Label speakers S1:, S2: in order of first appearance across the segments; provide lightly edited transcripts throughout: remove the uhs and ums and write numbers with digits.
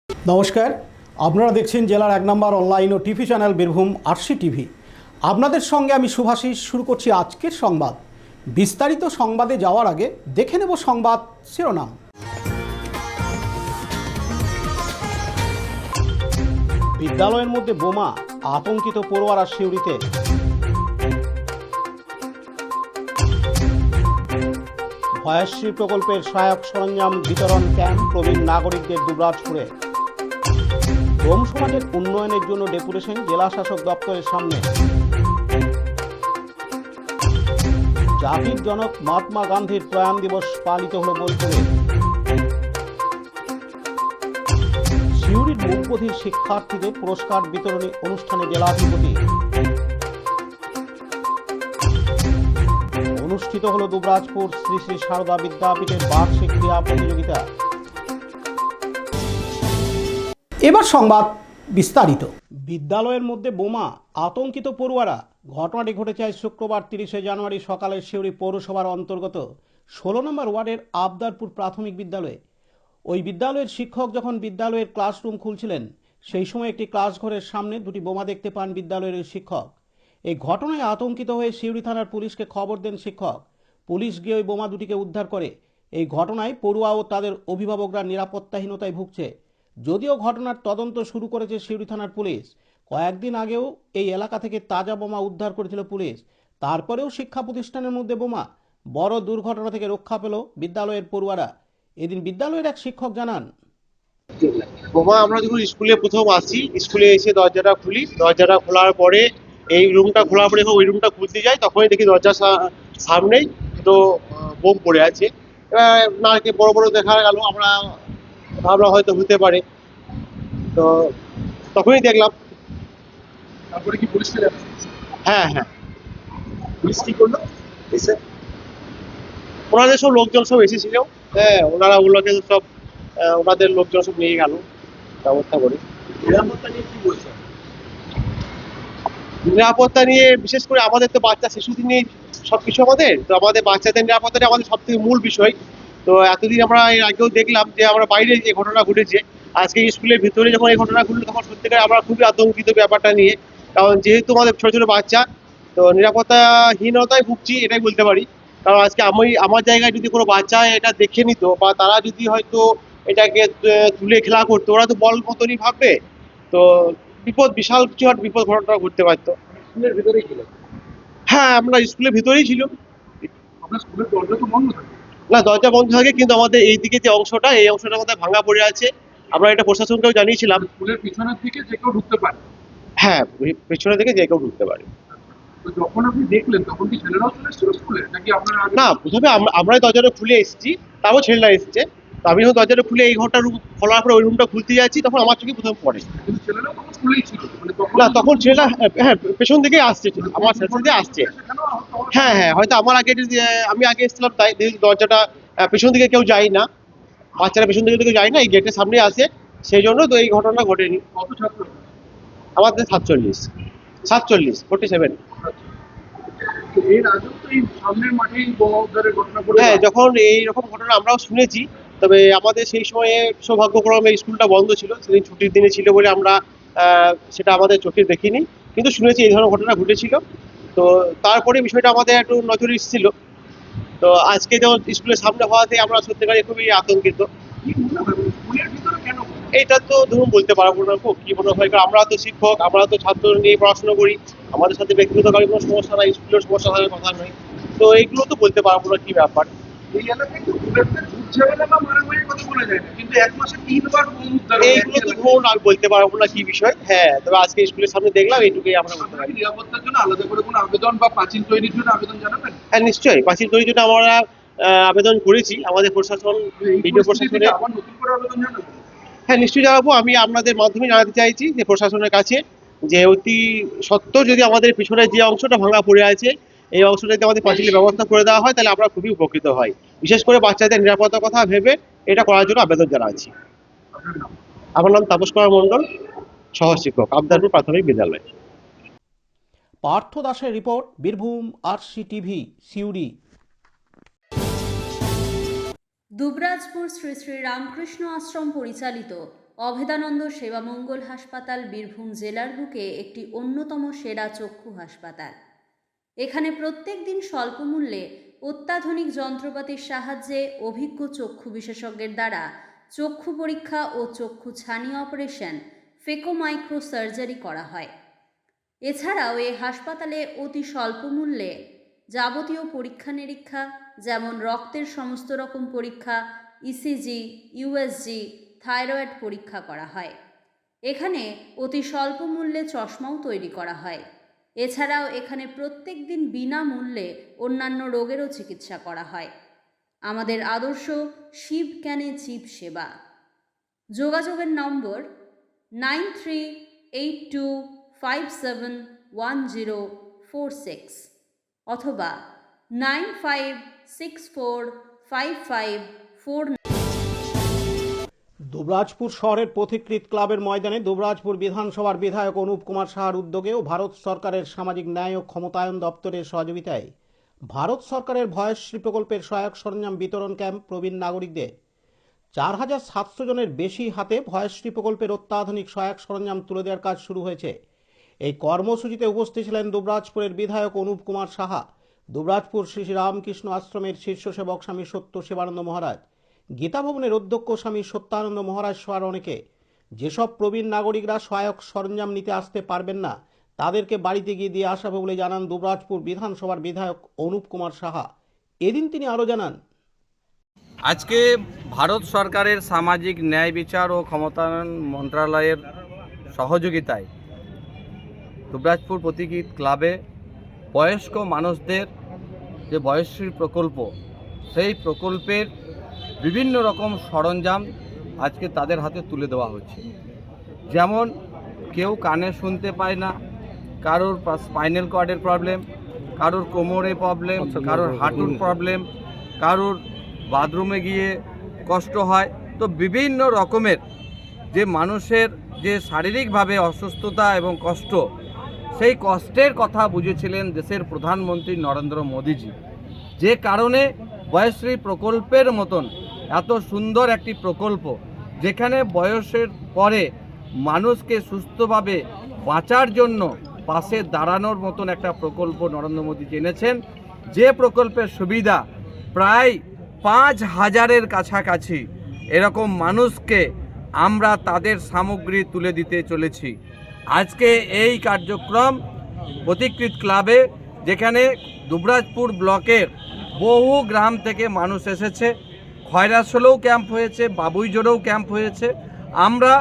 S1: নমস্কার, আপনারা দেখছেন জেলার 1 নম্বর অনলাইন ও TV channel Birbhum RC TV. আপনাদের সঙ্গে আমি শুভাশিস। শুরু করছি আজকের সংবাদ। বিস্তারিত সংবাদে যাওয়ার আগে দেখে নেব সংবাদ শিরোনাম। বিদ্যালয়ের মধ্যে বোমা, আতঙ্কিত পড়ুয়ারা সিউড়িতে। ভয়াশ্রী প্রকল্পের সহায়ক সরঞ্জাম বিতরণ ক্যাম্প প্রবীণ নাগরিকদের দুবরাজপুরে। ডোম সমাজের উন্নয়নের জন্য ডেপুটেশন জেলা শাসক দপ্তরের সামনে। জাতির জনক মহাত্মা গান্ধীর প্রয়াণ দিবস পালিত হল বোলপুরে। সিউড়ির মুখবধির শিক্ষার্থীদের পুরস্কার বিতরণী অনুষ্ঠানে জেলাধিপতি। অনুষ্ঠিত হল দুবরাজপুর শ্রী শ্রী সারদা বিদ্যাপীঠের বার্ষিক ক্রীড়া প্রতিযোগিতা। এবার সংবাদ বিস্তারিত। বিদ্যালয়ের মধ্যে বোমা, আতঙ্কিত পড়ুয়ারা। ঘটনাটি ঘটেছে আজ শুক্রবার 30শে জানুয়ারি সকালে সিউড়ি পৌরসভার অন্তর্গত 16 নম্বর ওয়ার্ডের আবদারপুর প্রাথমিক বিদ্যালয়ে। ওই বিদ্যালয়ের শিক্ষক যখন বিদ্যালয়ের ক্লাসরুম খুলছিলেন, সেই সময় একটি ক্লাসঘরের সামনে দুটি বোমা দেখতে পান বিদ্যালয়ের শিক্ষক। এই ঘটনায় আতঙ্কিত হয়ে সিউড়ি থানার পুলিশকে খবর দেন শিক্ষক। পুলিশ গিয়ে ওই বোমা দুটিকে উদ্ধার করে। এই ঘটনায় পড়ুয়া ও তাদের অভিভাবকরা নিরাপত্তাহীনতায় ভুগছে। যদিও ঘটনার তদন্ত শুরু করেছে সিউড়ি থানার পুলিশ। কয়েকদিন আগেও এই এলাকা থেকে তাজা বোমা উদ্ধার করেছিল পুলিশ। তারপরেও শিক্ষা প্রতিষ্ঠানের মধ্যে বোমা। বড় দুর্ঘটনা থেকে রক্ষা পেল বিদ্যালয়ের পড়ুয়ারা। এদিন বিদ্যালয়ের এক শিক্ষক জানান,
S2: বোমা আমরা যখন স্কুলে প্রথম আসি, স্কুলে এসে দরজাটা খুলি, দরজাটা খোলার পরে এই রুমটা খোলার পরে ওই রুমটা খুলতে যাই, তখনই দেখি দরজার সামনেই দুটো বোম পড়ে আছে। এবার নাকে বড় বড় দেখা গেল, আমরা ভাবলাম হয়তো হতে পারে, তো তখনই দেখলাম।
S3: তারপরে কি পুলিশকে জানানো?
S2: হ্যাঁ হ্যাঁ,
S3: পুলিশ কি করলো? এসে
S2: ওনাদের সব লোকজন সব এসেছিল। হ্যাঁ, ওনারা ওগুলোকে সব ওনাদের লোকজন সব নিয়ে গেল ব্যবস্থা করে।
S3: নিরাপত্তা নিয়ে কি বলছে?
S2: নিরাপত্তা নিয়ে বিশেষ করে আমাদের তো বাচ্চা শিশুদের নিয়ে সবকিছু, আমাদের তো আমাদের বাচ্চাদের নিরাপত্তাটা আমাদের সব থেকে মূল বিষয়। তো এতদিন আমরা এর আগেও দেখলাম যে আমরা বাইরে যে ঘটনা ঘটেছে, আজকে স্কুলের ভিতরে যখন এই ঘটনা ঘটলো তখন সত্যিকার আমরা খুবই আতঙ্কিত ব্যাপারটা নিয়ে। কারণ যেহেতু আমাদের ছোট ছোট বাচ্চা, তো নিরাপত্তাহীনতায় ভুগছি এটাই বলতে পারি। কারণ আজকে আমি আমার জায়গায় যদি কোনো বাচ্চা এটা দেখে নিত, বা তারা যদি হয়তো এটাকে তুলে খেলা করতো, ওরা তো বল মতনই ভাববে। তো বিপদ, বিশাল কিছু একটা বিপদ ঘটনা ঘটতে পারতো।
S3: স্কুলের ভিতরেই ছিল?
S2: হ্যাঁ, আমরা স্কুলের ভিতরেই ছিল।
S3: আপনার স্কুলের দরজা তো বন্ধ থাকে?
S2: না, দরজা বন্ধ থাকে, কিন্তু আমাদের এই দিকে যে অংশটা, এই অংশটা আমাদের ভাঙা পড়ে আছে। আমরা এটা প্রশাসনকেও জানিয়েছিলাম।
S3: স্কুলের পিছনের দিকে যে কেউ ঢুকতে পারে?
S2: হ্যাঁ, পেছনে থেকে যে কেউ ঢুকতে পারে।
S3: তো যখন আপনি দেখলেন তখন কি ছেলেরাও চলে এসেছিল স্কুলে, নাকি আপনারা আগে?
S2: না, প্রথমে আমরাই দরজাটা খুলে এসেছি, তারপর ছেলেরা এসেছে। তো আমি যখন দরজাটা খুলে এই ঘরটা খোলার পরে ওই রুমটা খুলতে যাচ্ছি, তখন আমার চোখে প্রথম পড়ে।
S3: কিন্তু ছেলেরাও তখন স্কুলেই ছিল, মানে
S2: না, তখন ছেলেরা হ্যাঁ পেছন দিকে আসছে, আমার পেছন দিকে আসছে। হ্যাঁ হ্যাঁ, হয়তো আমার আগে আমি আগে এসেছিলাম, তাই দরজাটা পেছন দিকে কেউ যায় না, বাচ্চারা পেছন দিকে কেউ যায় না, এই গেটের সামনে আসে, সেই জন্য তো এই ঘটনা ঘটেনি।
S3: কত ছাত্র?
S2: আমাদের 47
S3: তো এর আগেও তো এই সামনের মাঠেই বোমা উদ্ধারের ঘটনা ঘটে।
S2: হ্যাঁ, যখন এইরকম ঘটনা আমরাও শুনেছি, তবে আমাদের সেই সময়ে সৌভাগ্যক্রমে স্কুলটা বন্ধ ছিল, সেদিন ছুটির দিনে ছিল বলে আমরা সেটা আমাদের চোখে দেখিনি, কিন্তু শুনেছি এই ধরনের ঘটনা ঘটেছিল। তো তারপরে বিষয়টা আমাদের একটু নজরে এসেছিল। তো আজকে যখন স্কুলের সামনে হওয়াতে আমরা সত্যিকারে খুবই আতঙ্কিত।
S3: কি মনে হয় স্কুলের ভিতরে কেন?
S2: এটা তো ধরুন বলতে পারবো না খুব কি মনে হয়, কারণ আমরা তো শিক্ষক, আমরা তো ছাত্র নিয়ে পড়াশোনা করি, আমাদের সাথে ব্যক্তিগত কারো কোনো সমস্যা নাই, স্কুলের সমস্যা থাকার কথা নয়। তো এইগুলো তো বলতে পারবো না কি ব্যাপার।
S3: এই এলাকায় তো খুব একটা ঝুটঝামেলা বা মারামারির কথা বলা যায় না, কিন্তু এক মাসে 3বার বোম উদ্ধার হয়
S2: এইগুলো তো ধরুন আমি বলতে পারবো না কি বিষয়। হ্যাঁ, তবে আজকে স্কুলের সামনে দেখলাম, এইটুকুই আমরা বলতে
S3: আপনারা
S2: পারি।
S3: কি নিরাপত্তার জন্য আলাদা করে কোনো আবেদন বা পাঁচিল তৈরির জন্য আবেদন জানাবেন?
S2: হ্যাঁ নিশ্চয়ই, পাঁচিল তৈরির জন্য আমরা আবেদন করেছি আমাদের প্রশাসন,
S3: এই
S2: ভিডিও
S3: পরিস্থিতিতে
S2: প্রশাসনে।
S3: আবার নতুন করে আবেদন জানাবেন?
S2: হ্যাঁ নিশ্চয়ই জানাবো। আমি আপনাদের মাধ্যমে জানাতে চাইছি যে প্রশাসনের কাছে, যে অতি সত্ত্বর যদি আমাদের পিছনে যে অংশটা ভাঙা পড়ে আছে, এই অংশটা যদি আমাদের পাঁচিলের ব্যবস্থা করে দেওয়া হয়, তাহলে আমরা খুবই উপকৃত হই। বিশেষ করে বাচ্চাদের নিরাপত্তার কথা ভেবে এটা করার জন্য আবেদন জানাচ্ছি।
S3: আপনার নাম?
S2: আমার নাম তাপস কুমার মণ্ডল, সহ শিক্ষক, আবদারপুর প্রাথমিক বিদ্যালয়।
S1: পার্থ দাসের report, Birbhum RC TV, Suri.
S4: Dubrajpur Shri Shri Ramakrishna Ashram পরিচালিত অভেদানন্দ সেবামঙ্গল হাসপাতাল বীরভূম জেলার বুকে একটি অন্যতম সেরা চক্ষু হাসপাতাল। এখানে প্রত্যেক দিন স্বল্প মূল্যে অত্যাধুনিক যন্ত্রপাতির সাহায্যে অভিজ্ঞ চক্ষু বিশেষজ্ঞের দ্বারা চক্ষু পরীক্ষা ও চক্ষু ছানি অপারেশন, ফেকো মাইক্রো সার্জারি করা হয়। এছাড়াও এই হাসপাতালে অতি স্বল্প মূল্যে যাবতীয় পরীক্ষা নিরীক্ষা যেমন রক্তের সমস্ত রকম পরীক্ষা, ইসিজি, ইউএসজি, থাইরয়েড পরীক্ষা করা হয়। এখানে অতি স্বল্প মূল্যে চশমাও তৈরি করা হয়। এছাড়াও এখানে প্রত্যেক দিন বিনামূল্যে অন্যান্য রোগেরও চিকিৎসা করা হয়। আমাদের আদর্শ শিব ক্যানে চিপ সেবা। যোগাযোগের নম্বর 9382571046 অথবা 95645549।
S1: দুবরাজপুর শহরের পথিকৃৎ ক্লাবের ময়দানে দুবরাজপুর বিধানসভার বিধায়ক অনুপ কুমার সাহার উদ্যোগে ও ভারত সরকারের সামাজিক ন্যায় ও ক্ষমতায়ন দপ্তরের সহযোগিতায় ভারত সরকারের ভয়শ্রী প্রকল্পের সহায়ক সরঞ্জাম বিতরণ ক্যাম্প প্রবীণ নাগরিকদের 4700 জনের বেশি হাতে ভয়শ্রী প্রকল্পের অত্যাধুনিক সহায়ক সরঞ্জাম তুলে দেওয়ার কাজ শুরু হয়েছে। এই কর্মসূচিতে উপস্থিত ছিলেন দুবরাজপুরের বিধায়ক অনুপ কুমার সাহা, দুবরাজপুর শ্রী শ্রী রামকৃষ্ণ আশ্রমের শীর্ষ সেবক স্বামী সত্য শিবানন্দ মহারাজ, গীতা ভবনের অধ্যক্ষ স্বামী সত্যানন্দ মহারাজ সহ অনেকে। যেসব প্রবীণ নাগরিকরা সহায়ক সরঞ্জাম নিতে আসতে পারবেন না তাদেরকে বাড়িতে গিয়ে দিয়ে আসবে বলে জানান দুবরাজপুর বিধানসভার বিধায়ক অনুপ কুমার সাহা। এদিন তিনি আরও জানান,
S5: আজকে ভারত সরকারের সামাজিক ন্যায় বিচার ও ক্ষমতায়ন মন্ত্রণালয়ের সহযোগিতায় দুবরাজপুর পথিকৃৎ ক্লাবে বয়স্ক মানুষদের যে বয়শ্রী প্রকল্প, সেই প্রকল্পের বিভিন্ন রকম সরঞ্জাম আজকে তাদের হাতে তুলে দেওয়া হচ্ছে। যেমন কেউ কানে শুনতে পায় না, কারোর স্পাইনাল কর্ডের প্রবলেম, কারোর কোমরে প্রবলেম, কারোর হাঁটুর প্রবলেম, কারোর বাথরুমে গিয়ে কষ্ট হয়। তো বিভিন্ন রকমের যে মানুষের যে শারীরিকভাবে অসুস্থতা এবং কষ্ট, সেই কষ্টের কথা বুঝেছিলেন দেশের প্রধানমন্ত্রী নরেন্দ্র মোদীজি, যে কারণে বয়শ্রী প্রকল্পের মতন এত সুন্দর একটি প্রকল্প, যেখানে বয়সের পরে মানুষকে সুস্থভাবে বাঁচার জন্য পাশে দাঁড়ানোর মতন একটা প্রকল্প নরেন্দ্র মোদী এনেছেন। যে প্রকল্পের সুবিধা প্রায় 5000-এর কাছাকাছি এরকম মানুষকে আমরা তাদের সামগ্রী তুলে দিতে চলেছি। আজকে এই কার্যক্রম পথিকৃৎ ক্লাবে, যেখানে দুবরাজপুর ব্লকের বহু গ্রাম থেকে মানুষ এসেছে, খয়রাসোলেও ক্যাম্প হয়েছে, বাবুইজোড়েও ক্যাম্প হয়েছে। আমরা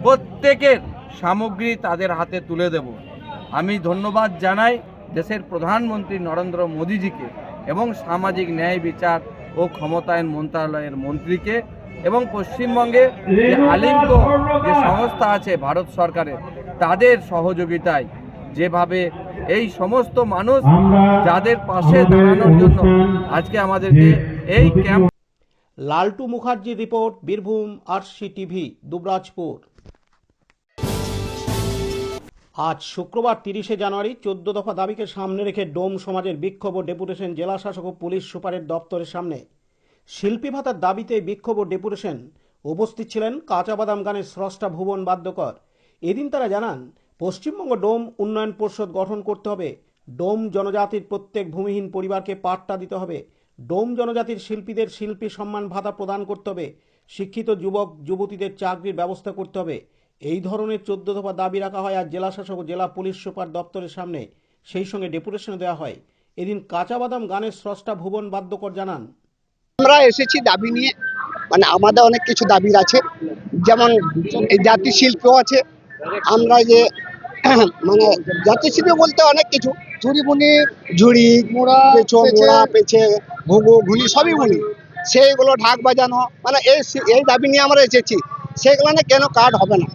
S5: প্রত্যেকের সামগ্রী তাদের হাতে তুলে দেব। আমি ধন্যবাদ জানাই দেশের প্রধানমন্ত্রী নরেন্দ্র মোদীজিকে এবং সামাজিক ন্যায় বিচার ও ক্ষমতায়ন মন্ত্রণালয়ের মন্ত্রীকে, এবং পশ্চিমবঙ্গে যে আলিঙ্গ যে সংস্থা আছে ভারত সরকারের, তাদের সহযোগিতায় যেভাবে এই সমস্ত মানুষ যাদের পাশে দাঁড়ানোর জন্য আজকে আমাদেরকে এই ক্যাম্প।
S1: লালটু মুখার্জির report, Birbhum RC TV, Dubrajpur. আজ শুক্রবার 30শে জানুয়ারি 14 দফা দাবিকে সামনে রেখে ডোম সমাজের বিক্ষোভ ও ডেপুটেশন জেলা শাসক ও পুলিশ সুপারের দপ্তরের সামনে। শিল্পী ভাতার দাবিতে বিক্ষোভ ও ডেপুটেশন। উপস্থিত ছিলেন কাঁচাবাদাম গানের স্রষ্টা ভুবন বাদ্যকর। এদিন তারা জানান, পশ্চিমবঙ্গ ডোম উন্নয়ন পরিষদ গঠন করতে হবে। ডোম জনজাতির প্রত্যেক ভূমিহীন পরিবারকে পাট্টা দিতে হবে। ডোম জনজাতির শিল্পীদের শিল্পী সম্মান ভাতা প্রদান করতে হবে। শিক্ষিত যুবক যুবতীদের চাকরির ব্যবস্থা করতে হবে। এই ধরনের 14 দফা দাবি রাখা হয় আজ জেলা শাসক ও জেলা পুলিশ সুপার দপ্তরের সামনে। সেই সঙ্গে ডেপুটেশন দেওয়া হয়। এদিন কাঁচাবাদাম গানের স্রষ্টা ভুবন বাদ্যকর জানান,
S6: আমরা এসেছি দাবি নিয়ে, মানে আমাদের অনেক কিছু দাবি আছে, যেমন এই জাতি শিল্প আছে। আমরা যে মানে জাতি শিল্প বলতে অনেক কিছু, ঝুড়ি বুনি, ঝুড়ি মোড়া, পেছে, ঘুঘু ঘুনি সবই বুনি, সেইগুলো ঢাক বাজানো, মানে এই দাবি নিয়ে আমরা এসেছি। সেগুলো না কেন কার্ড হবে না,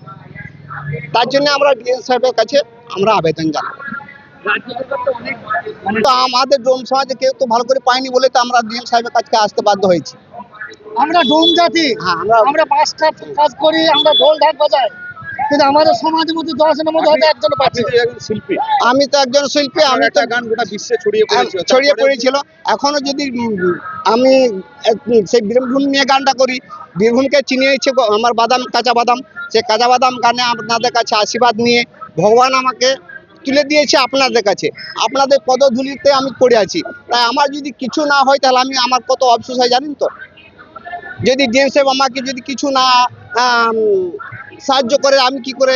S6: তার জন্য আমরা ডিএম সাহেবের কাছে আমরা আবেদন জানাবো। তো আমাদের ডোম সমাজে কেউ তো ভালো করে পায়নি বলে তো আমরা ডিএম সাহেবের কাছে আসতে বাধ্য হয়েছি।
S7: আমরা ডোম জাতি,
S6: হ্যাঁ,
S7: আমরা পাঁচটা কাজ করি, আমরা ঢোল ঢাক বাজাই,
S6: কিন্তু আমাদের সমাজের মধ্যে 10 জনের মধ্যে হয়তো একজন
S2: আপনি
S6: পাচ্ছে।
S2: তো একজন শিল্পী,
S6: আমি তো একজন শিল্পী, আমি
S2: আপনার
S6: তো
S2: একটা গান গোটা বিশ্বে ছড়িয়ে পড়েছিল,
S6: ছড়িয়ে
S2: তারপরেও
S6: পড়েছিল। এখনো যদি আমি সেই বীরভূম নিয়ে গানটা করি, বীরভূমকে চিনিয়েছে আমার বাদাম, কাঁচা বাদাম। সেই কাঁচা বাদাম গানে আপনাদের কাছে আশীর্বাদ নিয়ে ভগবান আমাকে তুলে দিয়েছে আপনাদের কাছে। আপনাদের পদধূলিতে আমি পড়ে আছি। তাই আমার যদি কিছু না হয় তাহলে আমার কত অফসোস হয় জানেন তো। যদি ডিএম সাহেব আমাকে যদি কিছু না আম, সাহায্য করে, আমি কি করে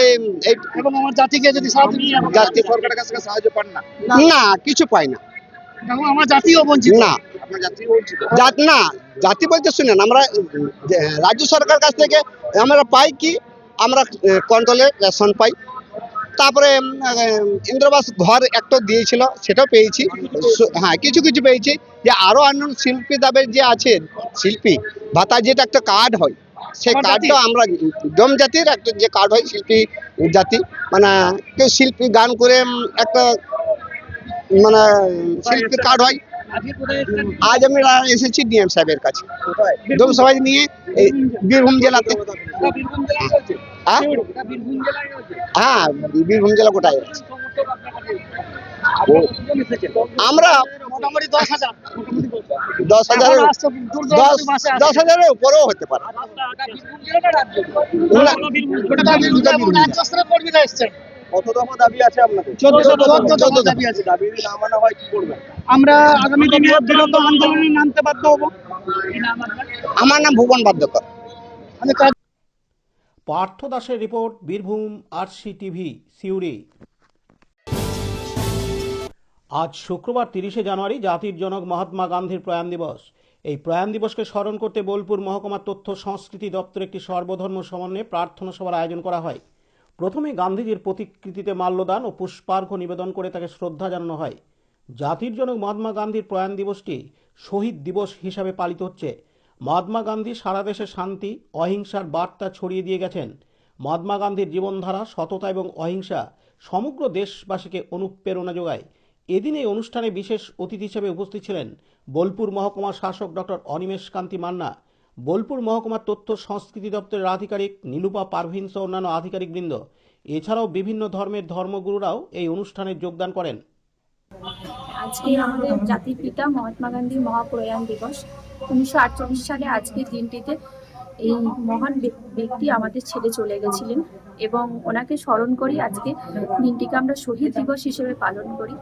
S6: এবং আমার জাতিকে যদি সাহায্য
S2: জাতীয় সরকারের কাছ থেকে সাহায্য পান না,
S6: না কিছু পাই না, আমার জাতিও বঞ্চিত না।
S2: আপনার জাতীয় বঞ্চিত।
S6: না, জাতি বলতে শুনেন, আমরা রাজ্য সরকার কাছ থেকে আমরা পাই কি, আমরা কন্ট্রোলে রেশন পাই। তারপরে ইন্দ্রবাস ঘর একটা দিয়েছিল, সেটাও পেয়েছি। হ্যাঁ, কিছু কিছু পেয়েছি। যে আরো অন্য শিল্পী দাবের যে আছে শিল্পী ভাতা, যেটা একটা কার্ড হয়, সেই কার্ডটা আমরা ডোম জাতির একটা যে কার্ড হয় শিল্পী জাতি, মানে কেউ শিল্পী গান করে একটা মানে শিল্পী কার্ড হয়। আজ আমি এসেছি ডিএম সাহেবের কাছে ডোম সবাই নিয়ে, এই বীরভূম জেলাতে। হ্যাঁ হ্যাঁ, বীরভূম জেলা কোটায় আছে। আমরা মোটামুটি 10,000 10,000-এর উপরেও হতে পারে।
S2: কত দফা দাবি আছে আপনাদের?
S6: 14 দাবি আছে।
S2: দাবি যদি না মানা হয় কি করবেন?
S6: আমরা আগামী দিনে বিরোধ আন্দোলনে নামতে বাধ্য হব। আমার নাম ভুবন বাদ্যকর। আমি
S1: পার্থ দাসের report, Birbhum RC TV, Suri. আজ শুক্রবার 30শে জানুয়ারি জাতির জনক মহাত্মা গান্ধীর প্রয়াণ দিবস। এই প্রয়াণ দিবসকে স্মরণ করতে বোলপুর মহকুমা তথ্য সংস্কৃতি দপ্তর একটি সর্বধর্ম সমন্বয়ে প্রার্থনা সভার আয়োজন করা হয়। প্রথমে গান্ধীজির প্রতিকৃতিতে মাল্যদান ও পুষ্পার্ঘ্য নিবেদন করে তাকে শ্রদ্ধা জানানো হয়। জাতির জনক মহাত্মা গান্ধীর প্রয়াণ দিবসটি শহীদ দিবস হিসাবে পালিত হচ্ছে। মহাত্মা গান্ধী সারা দেশে শান্তি, অহিংসার বার্তা ছড়িয়ে দিয়ে গেছেন। মহাত্মা গান্ধীর জীবনধারা, সততা এবং অহিংসা সমগ্র দেশবাসীকে অনুপ্রেরণা যোগায়। এদিন এই অনুষ্ঠানে বিশেষ অতিথি হিসেবে উপস্থিত ছিলেন বোলপুর মহকুমা শাসক ডক্টর অনিমেষ কান্তি মান্না, বোলপুর মহকুমার তথ্য সংস্কৃতি দপ্তরের আধিকারিক নীলুপা পারভিন সহ অন্যান্য আধিকারিকবৃন্দ। এছাড়াও বিভিন্ন ধর্মের ধর্মগুরুরাও এই অনুষ্ঠানে যোগদান করেন।
S7: আজকে আমাদের জাতির পিতা মহাত্মা গান্ধীর মহাপ্রয়াণ দিবস। 1948 সালে আজকের দিনটিতে এই মহান ব্যক্তি আমাদের ছেড়ে চলে গেছিলেন এবং ওনাকে স্মরণ করি আজকে দিনটিকে আমরা শহীদ দিবস হিসেবে পালন করি।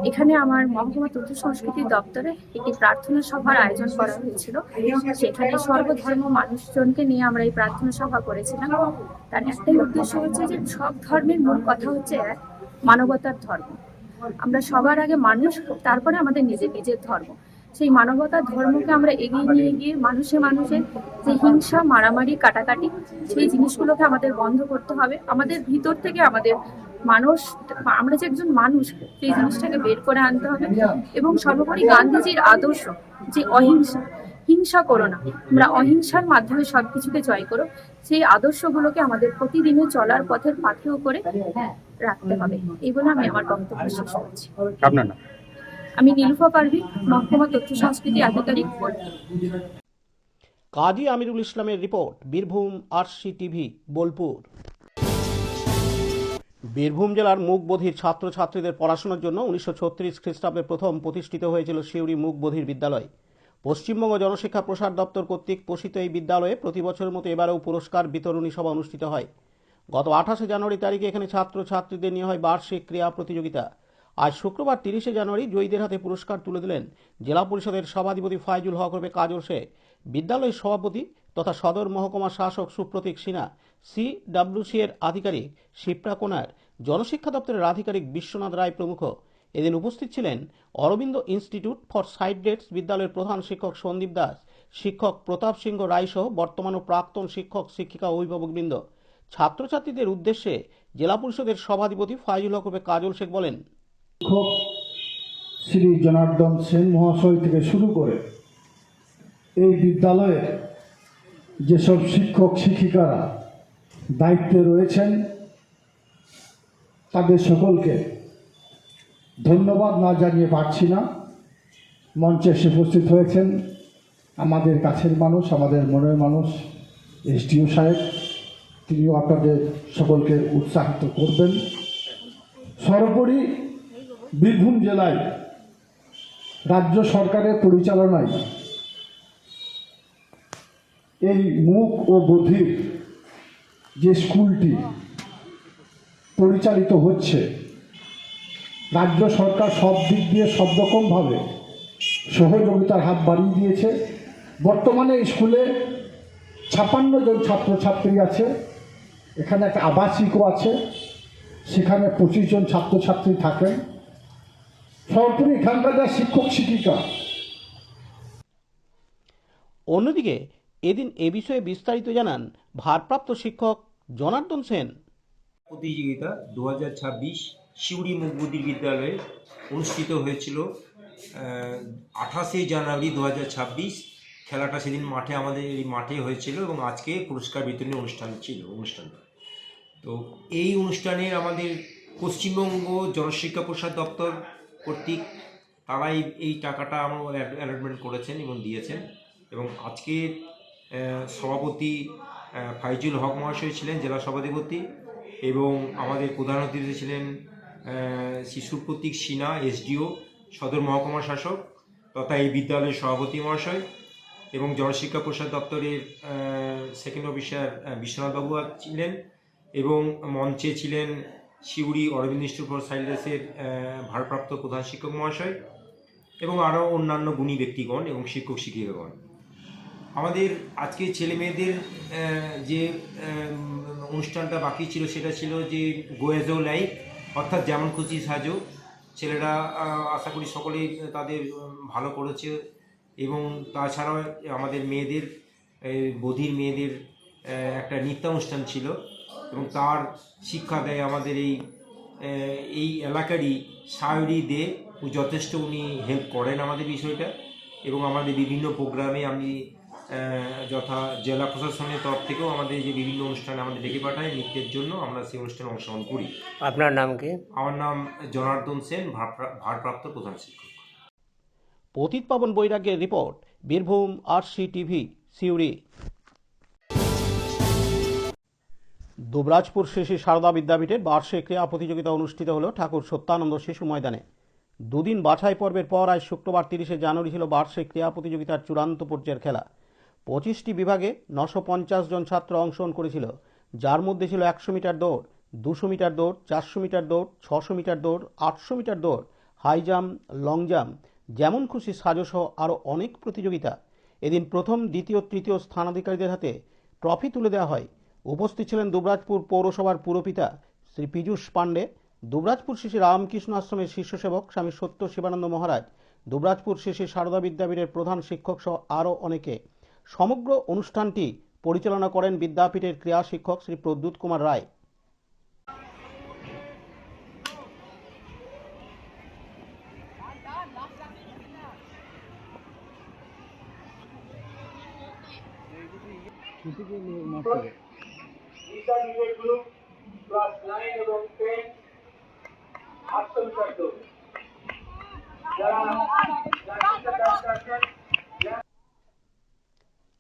S7: এখানে আমার মহকুমা তথ্য সংস্কৃতি দপ্তরে একটি প্রার্থনা সভার আয়োজন করা হয়েছিল। সেখানে সর্বধর্ম মানুষজনকে নিয়ে আমরা এই প্রার্থনা সভা করেছিলাম। তার একটাই উদ্দেশ্য হচ্ছে যে সব ধর্মের মূল কথা হচ্ছে এক, মানবতার ধর্ম। আমরা সবার আগে মানুষ, তারপরে আমাদের নিজের নিজের ধর্ম। সেই মানবতার ধর্মকে আমরা এগিয়ে নিয়ে গিয়ে মানুষে যে হিংসা, মারামারি, কাটাকাটি, সেই জিনিসগুলোকে আমাদের বন্ধ করতে হবে। আমাদের ভিতর থেকে আমাদের আমরা যে একজন মানুষ, সেই জিনিসটাকে বের করে আনতে হবে। এবং সর্বোপরি গান্ধীজির আদর্শ যে অহিংসা, হিংসা করো না, আমরা অহিংসার মাধ্যমে সবকিছুকে জয় করো, সেই আদর্শগুলোকে আমাদের প্রতিদিনের চলার পথের পাথেয় করে রাখতে হবে। এই বলে আমি আমার বক্তব্য শেষ করছি।
S5: আপনার নাম?
S7: আমি নীলুপা পারভিন, মহকুমা তথ্য সংস্কৃতি আধিকারিক, বোলপুর।
S1: কাজী আমিরুল ইসলামের report, Birbhum RC TV, Bolpur. Birbhum জেলার মুকবধির ছাত্রছাত্রীদের পড়াশোনার জন্য 1936 খ্রিস্টাব্দে প্রথম প্রতিষ্ঠিত হয়েছিল সিউড়ি মুকবধির বিদ্যালয়। পশ্চিমবঙ্গ জনশিক্ষা প্রসার দপ্তর কর্তৃক পোষিত এই বিদ্যালয়ে প্রতি বছরের মতো এবারেও পুরস্কার বিতরণী সভা অনুষ্ঠিত হয়। গত 28শে জানুয়ারি তারিখে এখানে ছাত্রছাত্রীদের নিয়ে হয় বার্ষিক ক্রীড়া প্রতিযোগিতা। আজ শুক্রবার 30শে জানুয়ারি জয়ীদের হাতে পুরস্কার তুলে দিলেন জেলা পরিষদের সভাধিপতি ফাইজুল হক রূপে কাজল শেখ, বিদ্যালয়ের সভাপতি তথা সদর মহকুমা শাসক সুপ্রতীক সিনহা, CWC এর আধিকারিক শিপ্রা কোনার, জনশিক্ষা দপ্তরের আধিকারিক বিশ্বনাথ রায় প্রমুখ। এদিন উপস্থিত ছিলেন অরবিন্দ ইনস্টিটিউট ফর সাইডেটস বিদ্যালয়ের প্রধান শিক্ষক সন্দীপ দাস, শিক্ষক প্রতাপ সিংহ রায় সহ বর্তমান ও প্রাক্তন শিক্ষক শিক্ষিকা অভিভাবকবৃন্দ। ছাত্রছাত্রীদের উদ্দেশ্যে জেলা পরিষদের সভাধিপতি ফাইজুল হক রূপে কাজল শেখ বলেন,
S8: শিক্ষক শ্রী জনার্দন সেন মহাশয় থেকে শুরু করে এই বিদ্যালয়ের যেসব শিক্ষক শিক্ষিকারা দায়িত্বে রয়েছেন তাদের সকলকে ধন্যবাদ না জানিয়ে পারছি না। মঞ্চে এসে উপস্থিত হয়েছেন আমাদের কাছের মানুষ, আমাদের মনের মানুষ, SDO সাহেব, তিনিও আপনাদের সকলকে উৎসাহিত করবেন। সর্বোপরি বীরভূম জেলায় রাজ্য সরকারের পরিচালনায় এই মূক ও বধির যে স্কুলটি পরিচালিত হচ্ছে, রাজ্য সরকার সব দিক দিয়ে সব রকমভাবে সহযোগিতার হাত বাড়িয়ে দিয়েছে। বর্তমানে স্কুলে 56 জন ছাত্রছাত্রী আছে, এখানে একটা আবাসিকও আছে, সেখানে 25 জন ছাত্রছাত্রী থাকেন। সর্বোপরি এখানকার যা শিক্ষক শিক্ষিকা।
S1: অন্যদিকে এদিন এ বিষয়ে বিস্তারিত জানান ভারপ্রাপ্ত শিক্ষক জনার্দন সেন।
S9: প্রতিযোগিতা 2026 সিউড়ি মুকবুদ্দির বিদ্যালয়ে অনুষ্ঠিত হয়েছিল 28 জানুয়ারি 2026। খেলাটা সেদিন মাঠে, আমাদের এই মাঠে হয়েছিল এবং আজকে পুরস্কার বিতরণী অনুষ্ঠানটা। তো এই অনুষ্ঠানে আমাদের পশ্চিমবঙ্গ জনশিক্ষা প্রসার দপ্তর কর্তৃক তারাই এই টাকাটা আমার অ্যালটমেন্ট করেছেন এবং দিয়েছেন। এবং আজকে সভাপতি ফাইজুল হক মহাশয় ছিলেন, জেলা সভাধিপতি, এবং আমাদের প্রধান অতিথি ছিলেন শিশুর প্রতীক সিনহা, এসডিও, সদর মহকুমা শাসক তথা এই বিদ্যালয়ের সভাপতি মহাশয়, এবং জনশিক্ষা প্রসার দপ্তরের সেকেন্ড অফিসার বিশ্বনাথবাবু ছিলেন, এবং মঞ্চে ছিলেন সিউড়ি অরবিন্দ ইনস্টিটিউট ফর সায়েন্সের ভারপ্রাপ্ত প্রধান শিক্ষক মহাশয় এবং আরও অন্যান্য গুণী ব্যক্তিগণ এবং শিক্ষক শিক্ষিকাগণ। আমাদের আজকে ছেলে মেয়েদের যে অনুষ্ঠানটা বাকি ছিল সেটা ছিল যে গোয়েজো লাইফ, অর্থাৎ যেমন খুশি সাজো। ছেলেরা আশা করি সকলেই তাদের ভালো করেছে। এবং তাছাড়াও আমাদের মেয়েদের, বধির মেয়েদের একটা নৃত্যানুষ্ঠান ছিল এবং তার শিক্ষা দেয় আমাদের এই এলাকারই সায়রি দে, যথেষ্ট উনি হেল্প করেন আমাদের বিষয়টা। এবং আমাদের বিভিন্ন প্রোগ্রামে আমি যথা জেলা প্রশাসনের তরফ থেকেও আমাদের যে বিভিন্ন অনুষ্ঠানে আমাদের ডেকে পাঠায় নৃত্যের জন্য, আমরা সেই অনুষ্ঠানে অংশগ্রহণ করি।
S10: আপনার নাম কি?
S9: আমার নাম জনার্দন সেন, ভারপ্রাপ্ত প্রধান শিক্ষক।
S1: পতিত পাবন বৈরাগ্যের রিপোর্ট, বীরভূম RCTV সিউড়ি। দুবরাজপুর শ্রী শ্রী সারদা বিদ্যাপীঠের বার্ষিক ক্রীড়া প্রতিযোগিতা অনুষ্ঠিত হল ঠাকুর সত্যানন্দ শিশু ময়দানে। দুদিন বাছাই পর্বের পর আজ শুক্রবার 30 জানুয়ারি ছিল বার্ষিক ক্রীড়া প্রতিযোগিতার চূড়ান্ত পর্যায়ের খেলা। 25টি বিভাগে 950 জন ছাত্র অংশগ্রহণ করেছিল, যার মধ্যে ছিল 100 মিটার দৌড়, 200 মিটার দৌড়, 400 মিটার দৌড়, 600 মিটার দৌড়, 800 মিটার দৌড়, হাই জাম্প, লং জাম্প, যেমন খুশি সাজসহ আরও অনেক প্রতিযোগিতা। এদিন প্রথম, দ্বিতীয়, তৃতীয় স্থানাধিকারীদের হাতে ট্রফি তুলে দেওয়া হয়। উপস্থিত ছিলেন দুবরাজপুর পৌরসভার পুরপিতা শ্রী পীযূষ পাণ্ডে, দুবরাজপুর শ্রী শ্রী রামকৃষ্ণ আশ্রমের শিষ্য সেবক স্বামী সত্য শিবানন্দ মহারাজ, দুবরাজপুর শ্রী শ্রী সারদা বিদ্যাপীঠের প্রধান শিক্ষক সহ আরও অনেকে। সমগ্র অনুষ্ঠানটি পরিচালনা করেন বিদ্যাপীঠের ক্রীড়া শিক্ষক শ্রী প্রদ্যুৎ কুমার রায়।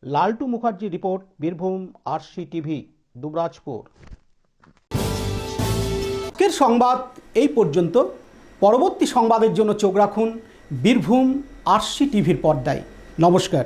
S1: লালটু মুখার্জি রিপোর্ট, বীরভূম RCTV দুবরাজপুর। আজকের সংবাদ এই পর্যন্ত। পরবর্তী সংবাদের জন্য চোখ রাখুন বীরভূম RCTVর পর্দায়। নমস্কার।